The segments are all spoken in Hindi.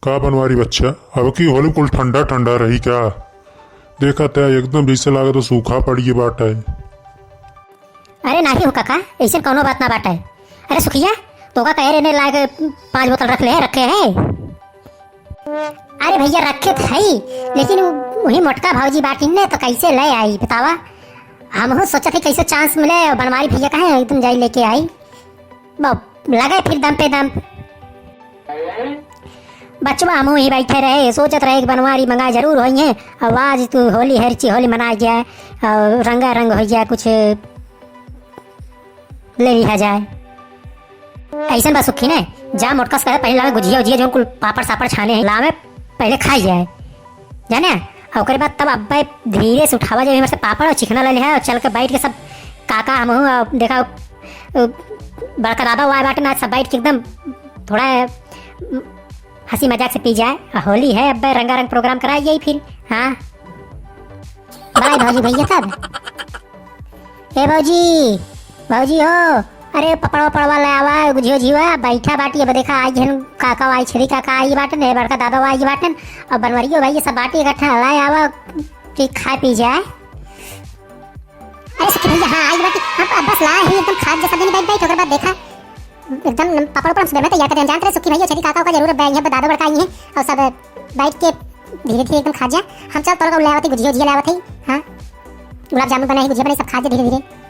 का बनवारी बच्चा, अब की होली कुल ठंडा ठंडा रही क्या? देखा था एकदम जैसे लागे तो सूखा पड़ी बाटा है। अरे नहीं हो काका, ऐसे कौनो बात ना बाटा है। अरे सुखिया तो का कह रहे ने लाके 5 बोतल रखे हैं। अरे भैया रखे थे लेकिन वही मोटका भाजी बाटी ने तो कैसे ले आई बतावा। हम हो सोचा थे कैसे चांस मिले, बनवारी भैया कहे एकदम जाई लेके आई। लगे फिर दम पे दम। बच्चों हम ही बैठे रहे सोचत रहे कि बनवारी मंगाए जरूर होई है। अब आज तू होली हरची होली मनाई जाए और रंगा रंग हो जाए, कुछ ले लिया जाए। ऐसा बस सुखी ने जा मोटका से पहले लावे गुजिया उजिया जो कुल पापड़ सापड़ छाने हैं लावे पहले खाई जाए जाने। और उसके बाद तब अब्बा धीरे से उठावा जाए से पापड़ और चिकना ले लिया और चल के बैठ के सब काका हम देखा बड़का दादा हुआ बाटे ना, सब बैठ के एकदम थोड़ा हंसी मजाक से पी जाए। होली है अब रंगारंग प्रोग्राम कराई जाए फिर। हाँ बाय भाजी भैया सब। ए भाजी भाजी हो, अरे पपड़ा पड़वा ले आवा गुजियो जीवा बैठा बाटी। अब देखा आई जन काका आई छरी काका आई बाटन है, बड़का दादा आई बाटन और बनवारियो भाई सब बाटी इकट्ठा लाए आवा कि खा पी जाए। अरे सुखी भैया हाँ आई बाटी अब बस ला ही एकदम खाद जैसा दिन बैठ बैठ ओकर बाद देखा एकदम पापड़ पड़ से तैयार कर जानते रहे। सुखी भैया छरी काका का जरूर बैठ यहाँ दादा बड़का आई है और सब बैठ के धीरे धीरे एकदम खा जा। हम चल तोरा ले आवत गुजियो जिया ले आवत है। हां गुलाब जामुन बनाई गुजिया बनाई सब खा जा धीरे धीरे।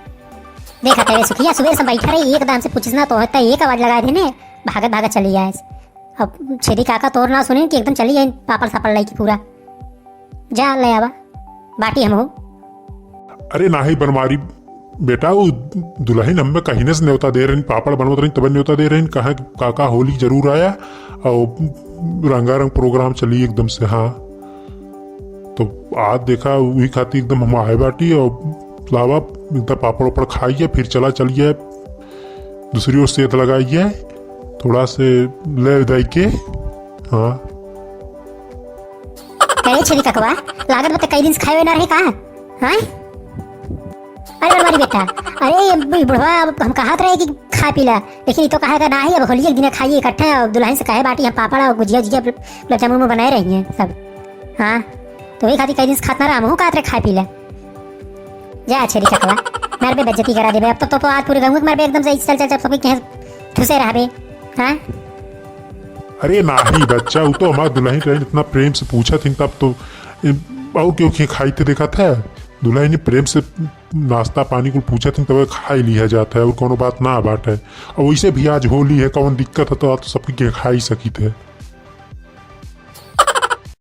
देखा तेरे सुखिया सुबह से बैठा रही एकदम से पूछना तो होता एक आवाज लगा देने भागत भागत चली जाए। अब छेदी काका तोर ना सुने कि एकदम चली जाए पापड़ सापड़ लाई की पूरा जा ले आवा बाटी हम हो। अरे नाही बनवारी बेटा, वो दुल्हन हमें कहीं से न्योता दे रही पापड़ बनवत रही तब न्योता दे रही कहा काका होली जरूर आया और रंगारंग प्रोग्राम चली एकदम से। हाँ तो आज देखा वही खाती एकदम हम आए बाटी और लावा एकदम पापड़ वापड़ खाइए फिर चलिए दूसरी ओर सेहत लगाइए थोड़ा से ले दाई के। हाँ कहे छेदी काकवा लागत बता कई दिन से खाए ना रहे कहा। हाँ अरे हमारी बेटा, अरे बुढ़वा हम कहत रहे कि खा पी ला लेकिन तो कहा ना ही अब होली एक दिन खाइए इकट्ठा और दुल्हन से कहे बाटी हम पापड़ और गुजिया जिया गुलाब जामुन में बनाए रही हैं सब। हाँ तो वही खाती कई दिन से खात ना रहा हम कहत रहे खा पी ला जा छेरी चकवा मार बे बेइज्जती करा देबे। अब तो आज पूरे गांव में मार बे एकदम से चल चल चल सब के ठुसे रहबे। हां अरे नाही बच्चा, वो तो हमारा दुल्हन रहे इतना प्रेम से पूछा थी तब तो और क्यों खाई थे देखा था दुल्हन ने प्रेम से नाश्ता पानी को पूछा थी तब खा ही लिया जाता है और कोनो बात ना बात है। और वैसे भी आज होली है कौन दिक्कत है तो सबकी खा ही सकी थे।